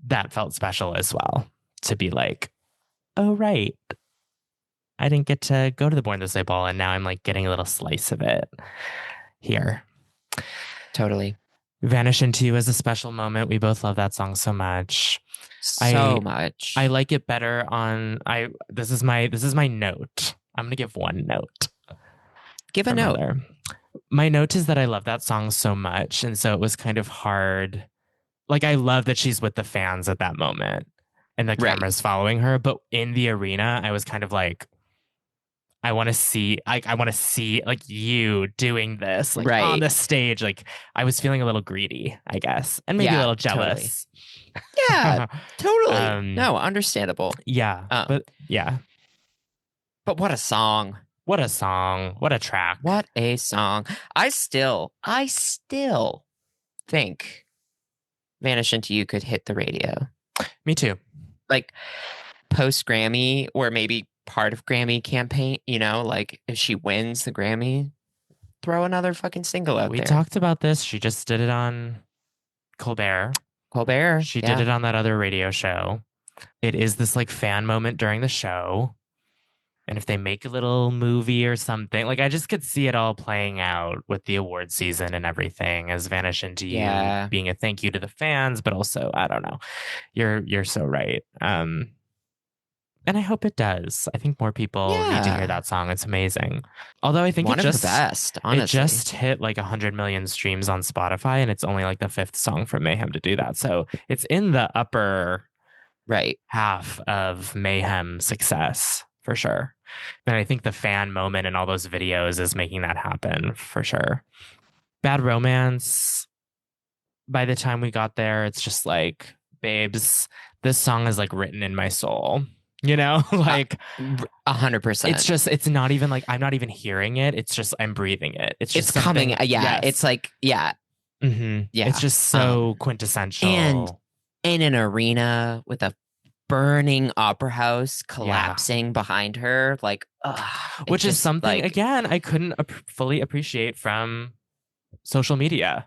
that felt special as well, to be like, oh, right, I didn't get to go to the Born This Way ball, and now I'm like getting a little slice of it here.
Totally.
Vanish Into You is a special moment. We both love that song so much.
Much.
I like it better on this is my note. I'm gonna give one note.
Give a note.
My note is that I love that song so much, and so it was kind of hard. Like, I love that she's with the fans at that moment and the camera's following her, but in the arena, I was kind of like, I want to see like you doing this like on the stage. Like, I was feeling a little greedy, I guess, and maybe a little jealous.
Totally. Yeah, totally. No, understandable.
Yeah, but yeah.
But what a song!
What a song! What a track!
What a song! I still think "Vanish Into You" could hit the radio.
Me too.
Like post Grammy, or maybe part of Grammy campaign, you know, like if she wins the Grammy, throw another fucking single out there.
We talked about this. She just did it on Colbert. She did it on that other radio show. It is this like fan moment during the show. And if they make a little movie or something, like I just could see it all playing out with the award season and everything as Vanish Into You being a thank you to the fans, but also, I don't know. You're so right. And I hope it does. I think more people need to hear that song. It's amazing. Although I think
one of the best, honestly.
It just hit like 100 million streams on Spotify, and it's only like the 5th song from Mayhem to do that. So it's in the upper half of Mayhem success for sure. And I think the fan moment and all those videos is making that happen for sure. Bad Romance, by the time we got there, it's just like, babes, this song is like written in my soul. You know, like
100%.
It's just, it's not even like, I'm not even hearing it. It's just, I'm breathing it. It's just
coming. It's like,
It's just so quintessential.
And in an arena with a burning opera house collapsing behind her, like,
which is something, like, again, I couldn't fully appreciate from social media.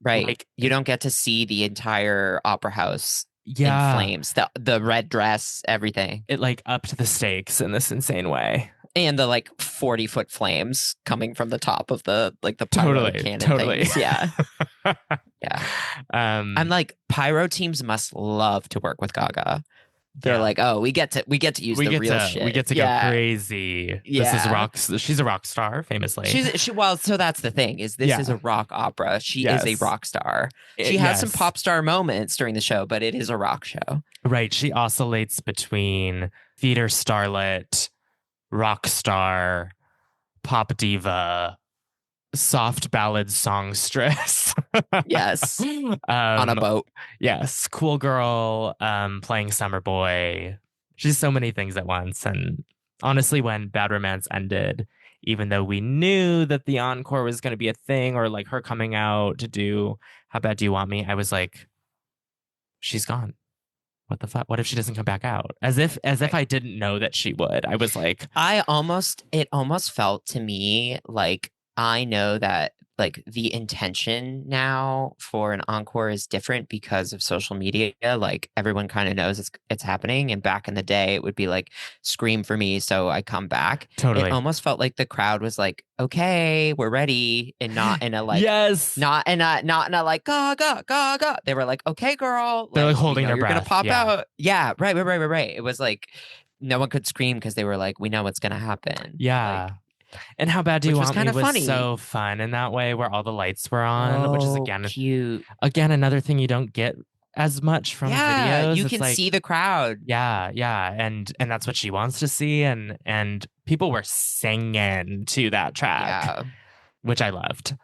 Right. Like, you don't get to see the entire opera house in flames, the red dress, everything.
It like upped the stakes in this insane way.
And the like 40-foot flames coming from the top of the like the pyro cannon things. Yeah. I'm like, pyro teams must love to work with Gaga. They're like, oh, we get to use the real shit.
We get to go crazy. Yeah. She's a rock star, famously.
Well, so that's the thing, is this is a rock opera. She is a rock star. She has some pop star moments during the show, but it is a rock show.
Right. She oscillates between theater starlet, rock star, pop diva, soft ballad songstress.
Yes. On a boat.
Yes. Cool girl, playing summer boy. She's so many things at once. And honestly, when Bad Romance ended, even though we knew that the encore was going to be a thing, or like her coming out to do How Bad Do You Want Me, I was like, she's gone. what the fuck? What if she doesn't come back out? As if I didn't know that she would. I was like,
it almost felt to me like I know that like the intention now for an encore is different because of social media. Like everyone kind of knows it's happening. And back in the day, it would be like scream for me, so I come back.
Totally.
It almost felt like the crowd was like, okay, we're ready, and not in a like
yes,
not in a like Gaga, Gaga. They were like, okay, girl,
they're like holding their
you're
breath.
Gonna pop out. Yeah, right. It was like no one could scream because they were like, we know what's gonna happen.
Yeah.
Like,
and How Bad Do You Want Me was
funny.
so fun in that way, where all the lights were on, which is again
cute.
Again, another thing you don't get as much from videos.
You can see the crowd.
Yeah, and that's what she wants to see, and people were singing to that track, which I loved.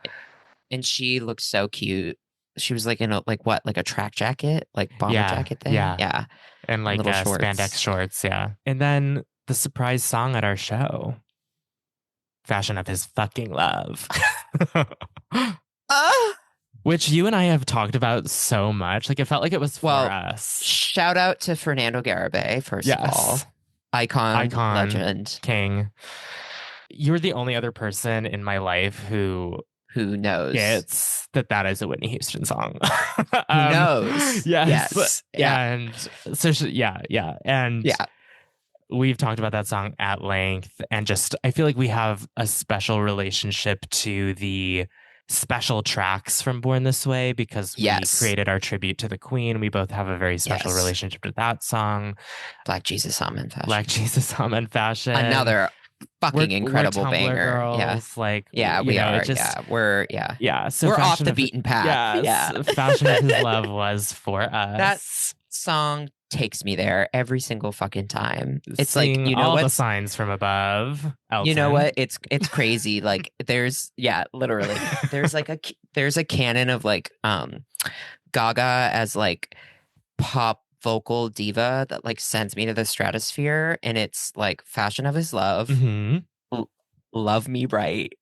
And she looked so cute. She was like in a a track jacket, like bomber jacket thing. Yeah,
and like spandex shorts. Yeah, and then the surprise song at our show. Fashion of His fucking love. Which you and I have talked about so much. Like it felt like it was for us.
Shout out to Fernando Garibay, first of all. Icon, legend.
King. You're the only other person in my life who
knows
that is a Whitney Houston song.
Who knows?
Yes. And so and we've talked about that song at length, and just I feel like we have a special relationship to the special tracks from Born This Way because we created our tribute to the Queen. We both have a very special relationship to that song.
Black Jesus Almond
Fashion.
Another fucking incredible
we're
banger.
Girls, like
we are. So we're off the beaten path.
Fashion of His love was for us.
That song takes me there every single fucking time. It's
Seeing
like,
all the signs from above. Elton.
You know what? It's crazy. Like there's literally there's a canon of like Gaga as like pop vocal diva that like sends me to the stratosphere, and it's like Fashion of His love, Love Me Right,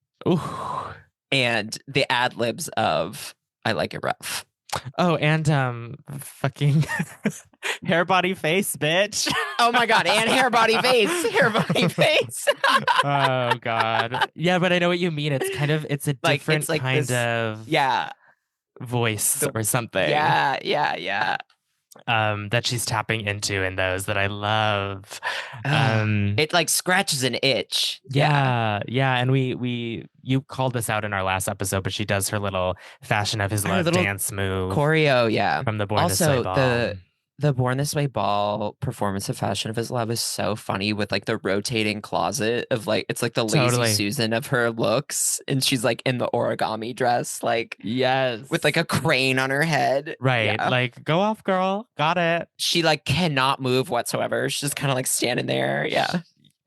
and the ad libs of I Like It Rough.
Oh, and fucking hair, body, face, bitch.
Oh my god, and hair, body, face.
Oh god. Yeah, but I know what you mean. It's a different kind of voice or something.
Yeah.
That she's tapping into in those that I love.
It like scratches an itch.
Yeah. And you called this out in our last episode, but she does her little Fashion of His love dance move
choreo,
from the Born This Way ball.
The Born This Way ball performance of Fashion of His love is so funny with like the rotating closet of like it's like the lazy Susan of her looks, and she's like in the origami dress, like with like a crane on her head,
right? Like go off, girl, got it.
She like cannot move whatsoever. She's just kind of like standing there.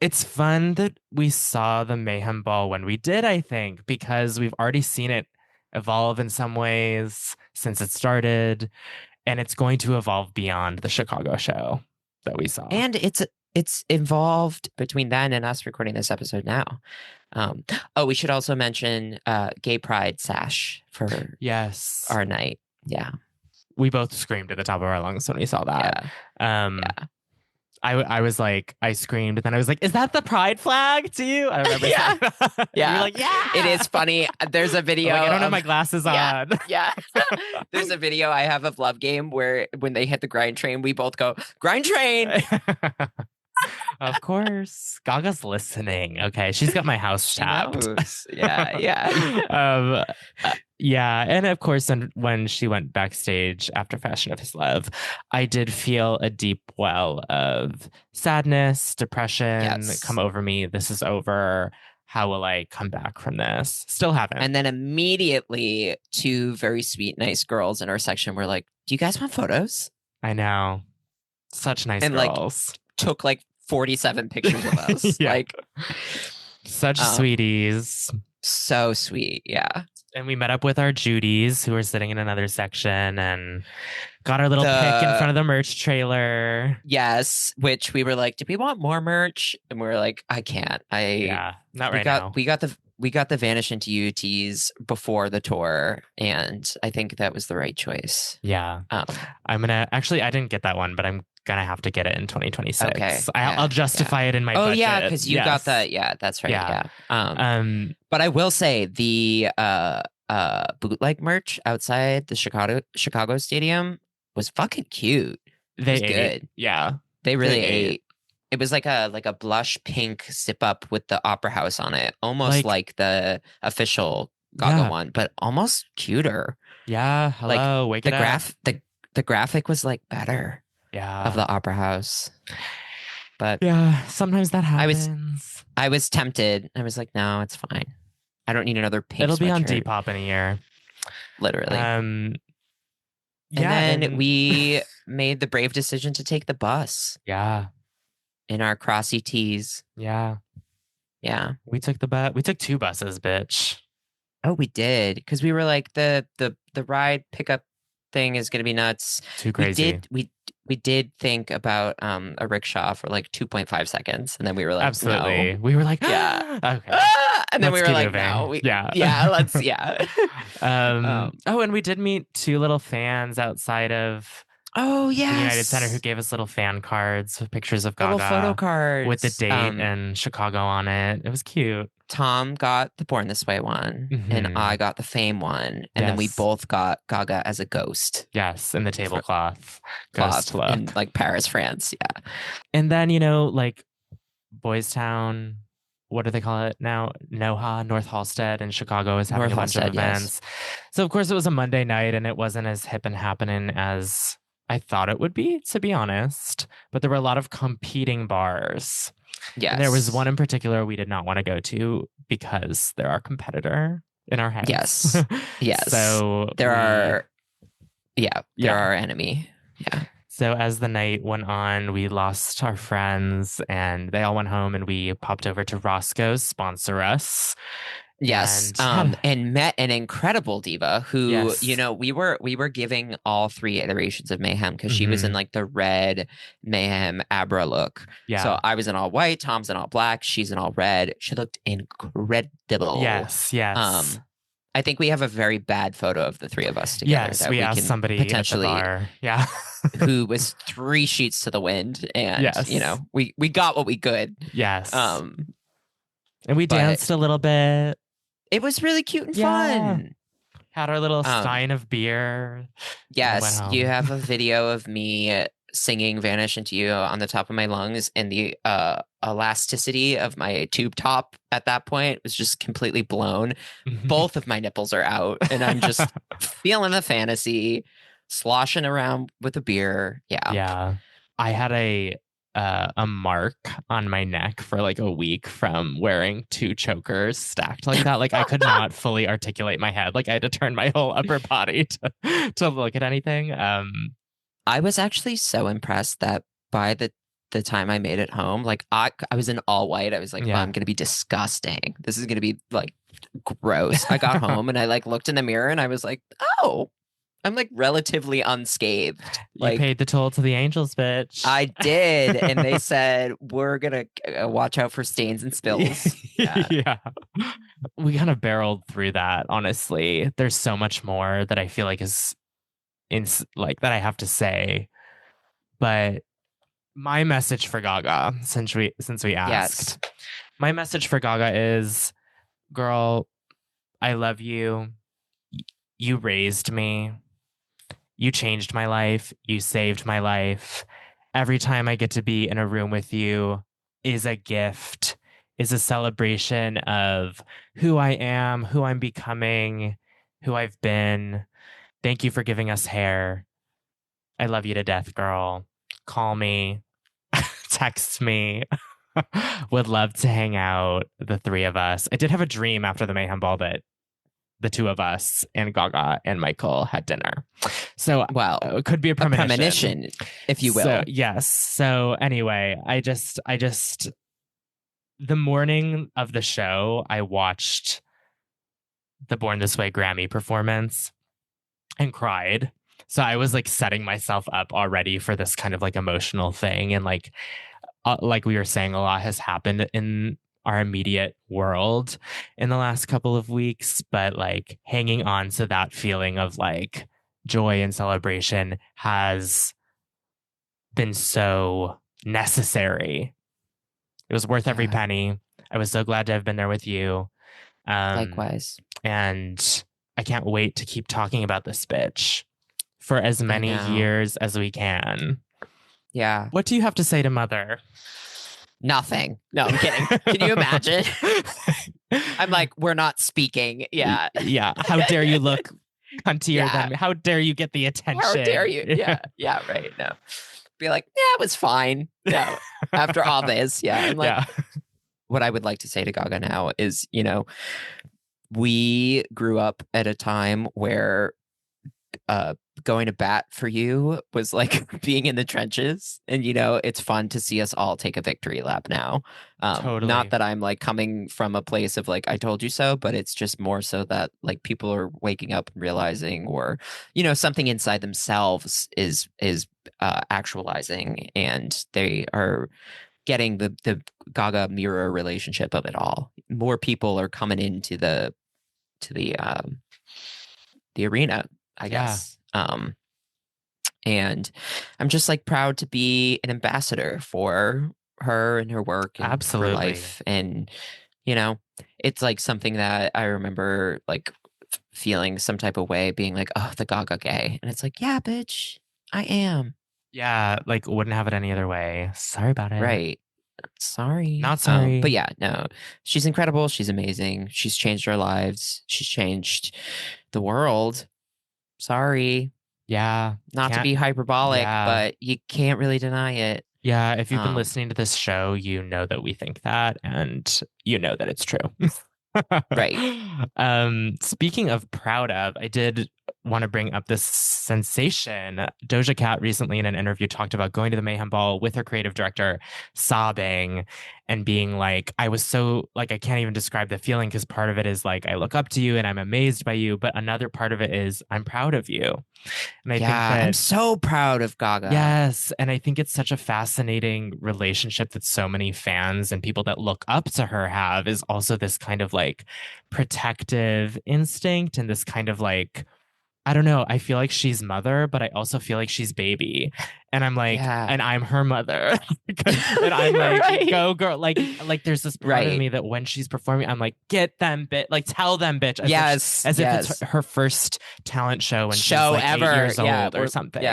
It's fun that we saw the Mayhem Ball when we did, I think, because we've already seen it evolve in some ways since it started. And it's going to evolve beyond the Chicago show that we saw.
And it's evolved between then and us recording this episode now. We should also mention Gay Pride Sash for our night. Yeah.
We both screamed at the top of our lungs when we saw that. I was like, I screamed, and then I was like, is that the pride flag to you? I remember saying
You're
like,
It is funny. There's a video.
I don't have my glasses on.
Yeah. There's a video I have of Love Game where when they hit the grind train, we both go, grind train.
Of course. Gaga's listening. Okay. She's got my house tapped.
Yeah.
Yeah. And of course, when she went backstage after Fashion of His love, I did feel a deep well of sadness, depression come over me. This is over. How will I come back from this? Still haven't.
And then immediately, two very sweet, nice girls in our section were like, do you guys want photos?
I know. Such nice girls.
Like, took like 47 pictures of us. Like
such sweeties.
So sweet. Yeah.
And we met up with our Judies who were sitting in another section and got our little pic in front of the merch trailer.
Yes. Which we were like, did we want more merch? And we were like, I can't.
Not right now.
We got we got the Vanish into You tease before the tour, and I think that was the right choice.
Yeah. I'm gonna actually I didn't get that one, but I'm gonna have to get it in 2026.
Okay.
I'll justify it in my budget.
Yeah, because you got that. Yeah, that's right. Yeah. But I will say the bootleg merch outside the Chicago Stadium was fucking cute.
They
was
ate.
Good.
Yeah.
They really ate. It was like a blush pink zip up with the Opera House on it, almost like the official Gaga one, but almost cuter.
Yeah, hello,
like,
wake it up.
The graphic was like better.
Yeah,
of the Opera House. But
yeah, sometimes that happens.
I was tempted. I was like, no, it's fine. I don't need another pink.
It'll be on
sweatshirt.
Depop in a year,
literally.
And
then we made the brave decision to take the bus.
Yeah.
In our crossy tees.
Yeah.
Yeah.
We took the bus. We took 2 buses, bitch.
Oh, we did. Because we were like, the ride pickup thing is going to be nuts.
Too crazy.
We did think about a rickshaw for like 2.5 seconds. And then we were like,
absolutely.
No.
We were like,
yeah.
Okay.
And then we were like, no. Let's.
Oh, and we did meet 2 little fans outside of
the
United Center who gave us little fan cards with pictures of Gaga.
Little photo cards.
With the date and Chicago on it. It was cute.
Tom got the Born This Way one, and I got the Fame one, and then we both got Gaga as a ghost.
Yes, in the tablecloth ghost look.
In like Paris, France. Yeah.
And then, like Boys Town, what do they call it now? NOHA, North Halstead in Chicago is having a bunch of events. Yes. So of course it was a Monday night and it wasn't as hip and happening as I thought it would be, to be honest. But there were a lot of competing bars. Yes. And there was one in particular we did not want to go to because they're our competitor in our heads.
Yes. Yes.
So
they're our enemy. Yeah.
So as the night went on, we lost our friends and they all went home and we popped over to Roscoe's, sponsor us.
Yes. And met an incredible diva who, we were giving all 3 iterations of Mayhem because she was in like the red Mayhem Abra look. Yeah. So I was in all white, Tom's in all black, she's in all red. She looked incredible.
Yes.
I think we have a very bad photo of the 3 of us together.
Yes, we asked somebody potentially at the bar. Yeah.
who was 3 sheets to the wind. And, we got what we could.
Yes. And we danced a little bit.
It was really cute and fun.
Had our little stein of beer.
Yes. You have a video of me singing Vanish Into You on the top of my lungs, and the elasticity of my tube top at that point was just completely blown. Both of my nipples are out, and I'm just feeling the fantasy, sloshing around with a beer. Yeah. I had a mark on my neck for like a week from wearing 2 chokers stacked like that. Like I could not fully articulate my head. Like I had to turn my whole upper body to look at anything. I was actually so impressed that by the time I made it home, like I was in all white. I was like, I'm going to be disgusting. This is going to be like gross. I got home and I like looked in the mirror and I was like, oh, I'm like relatively unscathed.
You paid the toll to the angels, bitch.
I did. And they said, we're going to watch out for stains and spills.
Yeah. We kind of barreled through that, honestly. There's so much more that I feel like is that I have to say. But my message for Gaga, since we asked, my message for Gaga is, girl, I love you. You raised me. You changed my life. You saved my life. Every time I get to be in a room with you is a gift, is a celebration of who I am, who I'm becoming, who I've been. Thank you for giving us hair. I love you to death, girl. Call me. Text me. Would love to hang out, the 3 of us. I did have a dream after the Mayhem Ball that the 2 of us and Gaga and Michael had dinner. So, it could be a premonition,
if you will.
So, yes. So anyway, I just, the morning of the show, I watched the Born This Way Grammy performance and cried. So I was like setting myself up already for this kind of like emotional thing. And like we were saying, a lot has happened in our immediate world in the last couple of weeks, but like hanging on to that feeling of like joy and celebration has been so necessary. It was worth every penny. I was so glad to have been there with you.
Likewise.
And I can't wait to keep talking about this bitch for as many years as we can.
Yeah.
What do you have to say to Mother?
Nothing. No, I'm kidding. Can you imagine? I'm like, we're not speaking. Yeah.
Yeah. How dare you look cuntier than me? How dare you get the attention?
How dare you? Yeah. Yeah. Right. No. Be like, yeah, it was fine. No. After all this. Yeah. I'm like, what I would like to say to Gaga now is, you know, we grew up at a time where going to bat for you was like being in the trenches, and you know, it's fun to see us all take a victory lap now.
Totally.
Not that I'm like coming from a place of like I told you so, but it's just more so that like people are waking up and realizing, or you know, something inside themselves is actualizing, and they are getting the Gaga mirror relationship of it all. More people are coming into the arena, I guess. And I'm just like proud to be an ambassador for her and her work and her life. And, you know, it's like something that I remember like feeling some type of way, being like, oh, the Gaga gay. And it's like, yeah, bitch, I am.
Yeah, like wouldn't have it any other way. Sorry about it.
Right. Sorry.
Not sorry.
But yeah, no, she's incredible. She's amazing. She's changed our lives. She's changed the world. Sorry.
Yeah.
Not to be hyperbolic, but you can't really deny it.
Yeah. If you've been listening to this show, you know that we think that, and you know that it's true.
Right.
Speaking of proud of, I did want to bring up this sensation. Doja Cat recently in an interview talked about going to the Mayhem Ball with her creative director, sobbing and being like, I was so like, I can't even describe the feeling, because part of it is like, I look up to you and I'm amazed by you. But another part of it is I'm proud of you. And I think that
I'm so proud of Gaga.
Yes. And I think it's such a fascinating relationship that so many fans and people that look up to her have, is also this kind of like protective instinct and this kind of like, I don't know. I feel like she's mother, but I also feel like she's baby. And I'm like, and I'm her mother. And I'm like, go girl. Like there's this part of me that when she's performing, I'm like, get them, bitch. Like tell them, bitch. As if it's her first talent show when she's like ever. 8 years old or something.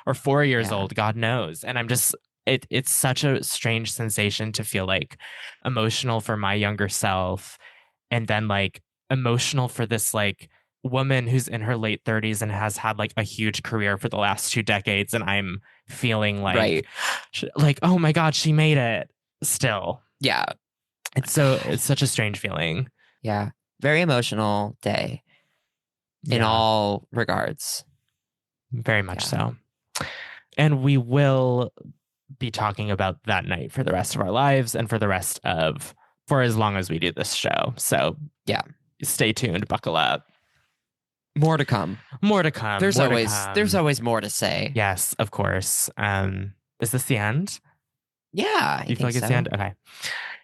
Or 4 years old, God knows. And I'm just, it's such a strange sensation to feel like emotional for my younger self. And then like emotional for this like woman who's in her late 30s and has had like a huge career for the last 2 decades, and I'm feeling like like, oh my god, she made it still. It's such a strange feeling.
Very emotional day in all regards.
Very much so. And we will be talking about that night for the rest of our lives and for as long as we do this show. So stay tuned, buckle up.
More to come. There's always more to say.
Yes, of course. Is this the end?
Yeah.
Do you feel like it's the end? Okay.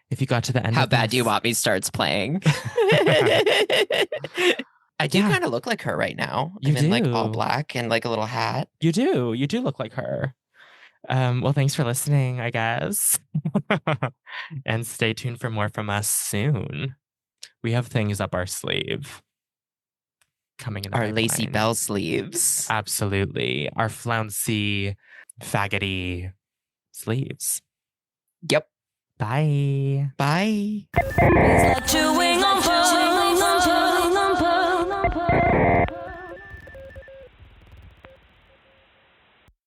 If you got to the end,
how bad do you want me starts playing? I do kind of look like her right now. I'm in like all black and like a little hat.
You do look like her. Well, thanks for listening, I guess. And stay tuned for more from us soon. We have things up our sleeve coming in
our lacy bell sleeves.
Absolutely. Our flouncy, faggoty sleeves.
Yep.
Bye.
Bye.
It's like chewing on